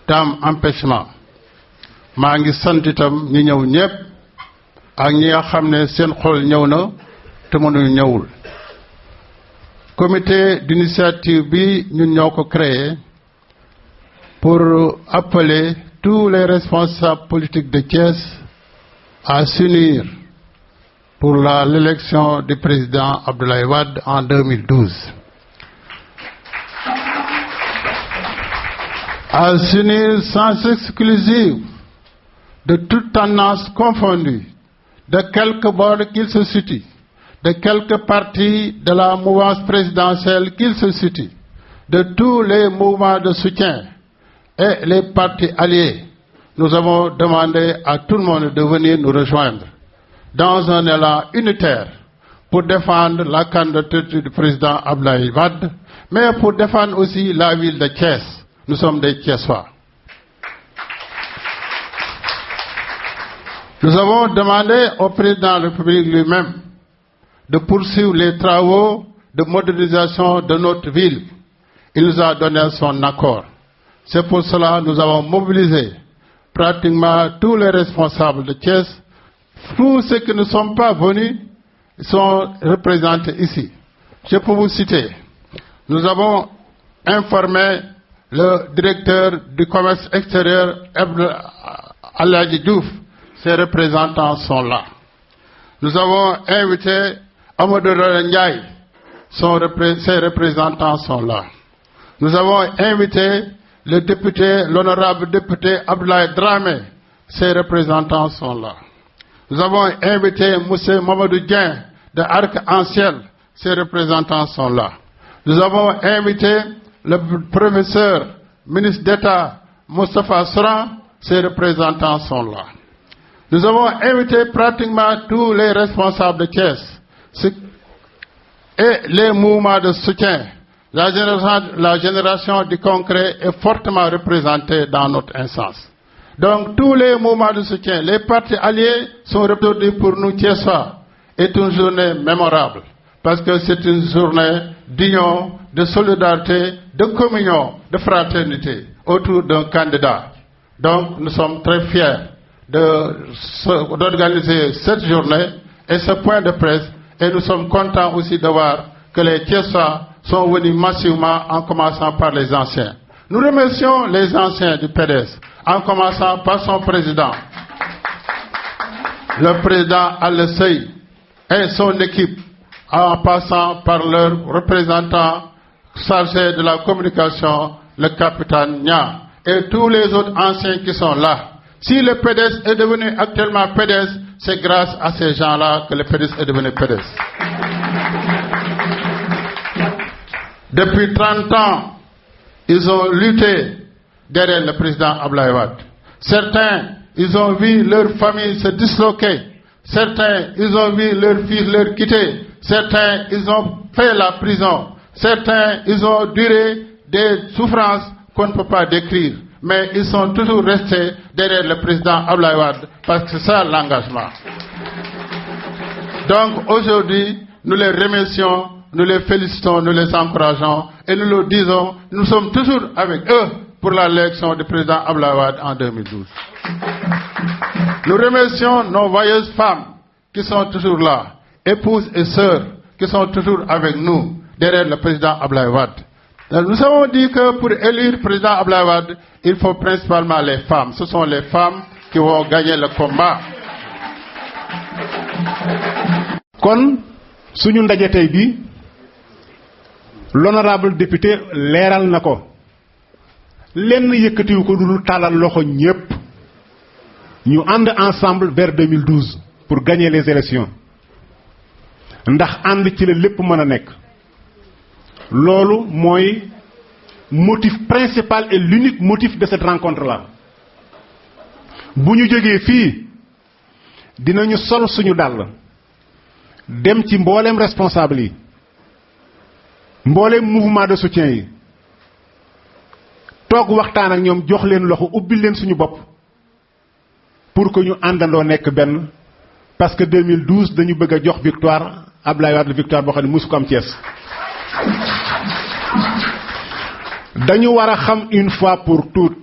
tam empêchement maa ngi sant itam ñi ñëw ñëpp ak ñi nga xam ne seen xol ñëw na te mënuñu ñëwul. comité d'initiative bi ñun ñoo ko créé pour appeler tous les responsables politiques de Thiès à s'unir pour l'élection du président Abdoulaye Wade en 2012. À s'unir sans exclusive de toute tendance confondue, de quelque bord qu'il se situe, de quelque parti de la mouvance présidentielle qu'il se situe, de tous les mouvements de soutien et les partis alliés. Nous avons demandé à tout le monde de venir nous rejoindre dans un élan unitaire pour défendre la candidature du président Abdoulaye Wade, mais pour défendre aussi la ville de Thiès. Nous sommes des Thiessois. Nous avons demandé au président de la République lui-même de poursuivre les travaux de modernisation de notre ville. Il nous a donné son accord. C'est pour cela que nous avons mobilisé pratiquement tous les responsables de Thiès. Tous ceux qui ne sont pas venus sont représentés ici. Je peux vous citer. Nous avons informé le directeur du commerce extérieur, Aladji Diouf. Ses représentants sont là. Nous avons invité Amadou Ndiaye. Ses représentants sont là. Nous avons invité le député, l'honorable député Abdoulaye Dramé. Ses représentants sont là. Nous avons invité M. Mamadou Dien de Arc-en-Ciel. Ses représentants sont là. Nous avons invité le professeur, ministre d'État, Moustapha Soran, ses représentants sont là. Nous avons invité pratiquement tous les responsables de Thiès et les mouvements de soutien. La génération du concret est fortement représentée dans notre instance. Donc tous les mouvements de soutien, les partis alliés sont représentés pour nous Thiessois. C'est une journée mémorable parce que c'est une journée d'union, de solidarité, de communion, de fraternité autour d'un candidat. Donc nous sommes très fiers d'organiser cette journée et ce point de presse et nous sommes contents aussi de voir que les Thiessois sont venus massivement en commençant par les anciens. Nous remercions les anciens du PDS en commençant par son président, le président Al-Sey et son équipe en passant par leur représentant chargé de la communication, le capitaine Nia, et tous les autres anciens qui sont là. Si le PDS est devenu actuellement PDS, c'est grâce à ces gens-là que le PDS est devenu PDS. Depuis 30 ans, ils ont lutté derrière le président Abdoulaye Wade. Certains, ils ont vu leur famille se disloquer. Certains, ils ont vu leurs fils leur quitter. Certains, ils ont fait la prison. Certains, ils ont duré des souffrances qu'on ne peut pas décrire. Mais ils sont toujours restés derrière le président Abdoulaye Wade parce que c'est ça l'engagement. Donc aujourd'hui, nous les remercions, nous les félicitons, nous les encourageons et nous leur disons, nous sommes toujours avec eux pour l'élection du président Abdoulaye Wade en 2012. Nous remercions nos joyeuses femmes qui sont toujours là, épouses et sœurs qui sont toujours avec nous derrière le président Abdoulaye Wade. Nous avons dit que pour élire le président Abdoulaye Wade, il faut principalement les femmes. Ce sont les femmes qui vont gagner le combat. Kon suñu ndaje tay bi l'honorable député leeral na ko lenn yëkkatiwu ko dul talal loxo ñépp ñu ànd ensemble vers 2012 pour gagner les élections ndax ànd ci la lépp mën a nekk loolu mooy motif principal et l'unique motif de cette rencontre-là. bu ñu jógee fii dinañu sol suñu dàll dem ci mbooleem responsable yi mbooleem mouvement de soutien yi toog waxtaan ak ñoom jox leen loxo ubbil leen suñu bopp pour que ñu àndandoo nekk benn parce que 2012 dañu bëgg a jox victoire Abdoulaye Wade victoire boo xam ne musu ko am Thiès. dañu war a xam une fois pour toutes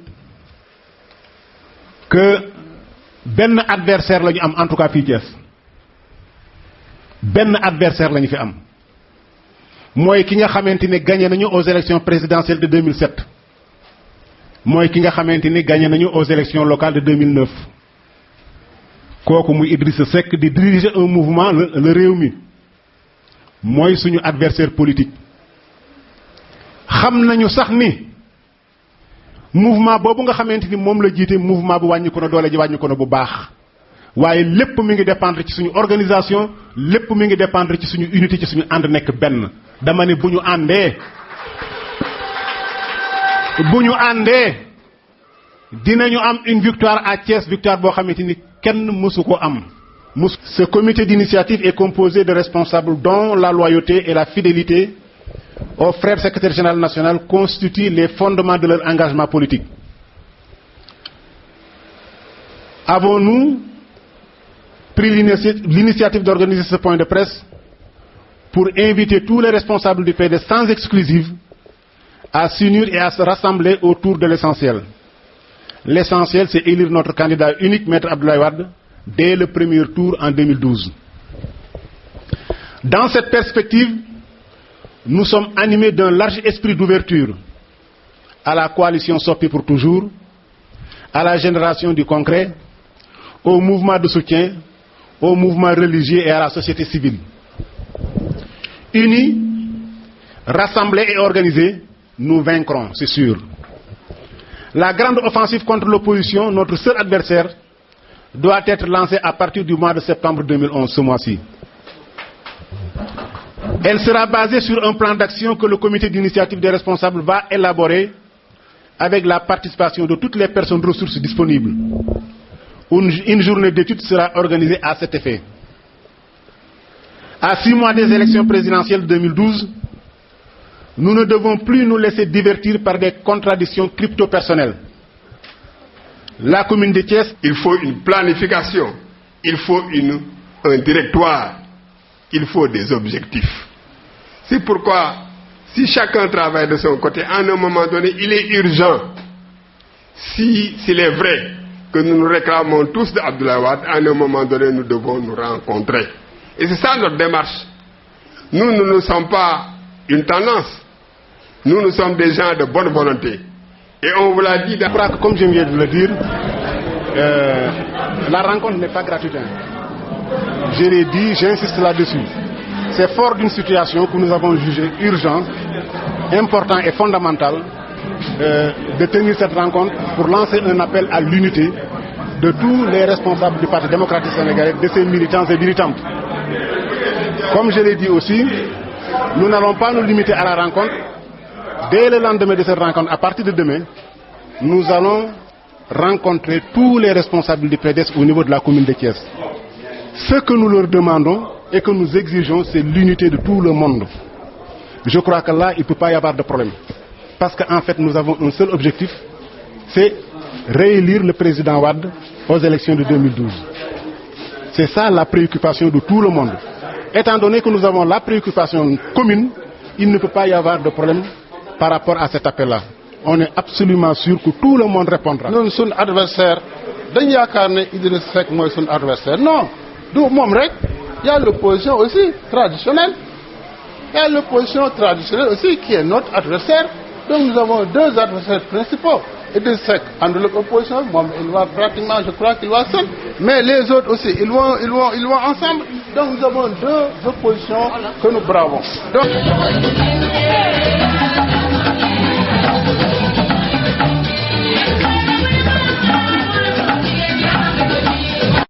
que benn adversaire la ñu am en tout cas fii Thiès benn adversaire la ñu fi am mooy ki nga xamante ni gagné nañu aux élections présidentielles de 2007 mooy ki nga xamante ni gagné nañu aux élections locales de 2009 kooku muy Idrissa Seck di diriger un mouvement le Rewmi mooy suñu adversaire politique. xam nañu sax ni mouvement boobu nga xamante ni moom la jiite mouvement bu wàññi ko na doole ji wàññi ko na bu baax waaye lépp mi ngi dépendre ci suñu organisation lépp mi ngi dépendre ci suñu unité ci suñu ànd nekk benn. dama ne bu ñu àndee dinañu am une victoire à Thiès victoire boo xamante ni kenn mësu ko am. Ce comité d'initiative est composé de responsables dont la loyauté et la fidélité au frère secrétaire général national constituent les fondements de leur engagement politique. Avons-nous pris l'initiative d'organiser ce point de presse pour inviter tous les responsables du PDS sans exclusive à s'unir et à se rassembler autour de l'essentiel. L'essentiel, c'est élire notre candidat unique, Maître Abdoulaye Wade, dès le premier tour en 2012. Dans cette perspective, nous sommes animés d'un large esprit d'ouverture à la coalition Sopi pour toujours, à la génération du concret, au mouvement de soutien, au mouvement religieux et à la société civile. Unis, rassemblés et organisés, nous vaincrons, c'est sûr. La grande offensive contre l'opposition, notre seul adversaire, doit être lancée à partir du mois de septembre 2011, ce mois-ci. Elle sera basée sur un plan d'action que le comité d'initiative des responsables va élaborer avec la participation de toutes les personnes ressources disponibles. Une journée d'études sera organisée à cet effet. À 6 mois des élections présidentielles de 2012, nous ne devons plus nous laisser divertir par des contradictions crypto-personnelles. La commune de Thiès, il faut une planification, il faut un directoire, il faut des objectifs. C'est pourquoi, si chacun travaille de son côté, à un moment donné, il est urgent, s'il est vrai que nous nous réclamons tous d'Abdoulaye Wade, à un moment donné, nous devons nous rencontrer. Et c'est ça notre démarche. Nous ne sommes pas une tendance. Nous sommes des gens de bonne volonté. Et on vous l'a dit... Je crois que, comme je viens de le dire, la rencontre n'est pas gratuite. Je l'ai dit, j'insiste là-dessus. C'est fort d'une situation que nous avons jugée urgente, importante et fondamentale de tenir cette rencontre pour lancer un appel à l'unité de tous les responsables du Parti démocratique sénégalais, de ses militants et militantes. Comme je l'ai dit aussi, nous n'allons pas nous limiter à la rencontre. Dès le lendemain de cette rencontre, à partir de demain, nous allons rencontrer tous les responsables du PDS au niveau de la commune de Thiès. Ce que nous leur demandons et que nous exigeons, c'est l'unité de tout le monde. Je crois que là, il ne peut pas y avoir de problème. Parce qu'en fait, nous avons un seul objectif, c'est réélire le président Wade aux élections de 2012. C'est ça la préoccupation de tout le monde. Étant donné que nous avons la préoccupation commune, il ne peut pas y avoir de problème par rapport à cet appel-là. On est absolument sûr que tout le monde répondra. Nous sommes adversaires. Dañu yaakaar ne Idrissa Seck mooy suñu adversaire. Non, du moom rek. Il y a l'opposition aussi traditionnelle. Il y a l'opposition traditionnelle aussi qui est notre adversaire. Donc nous avons deux adversaires principaux. Idrissa Seck àndul ak opposition, moom il va pratiquement, je crois qu'il va seul. Mais les autres aussi, ils vont ensemble. Donc nous avons deux oppositions que nous bravons. Donc...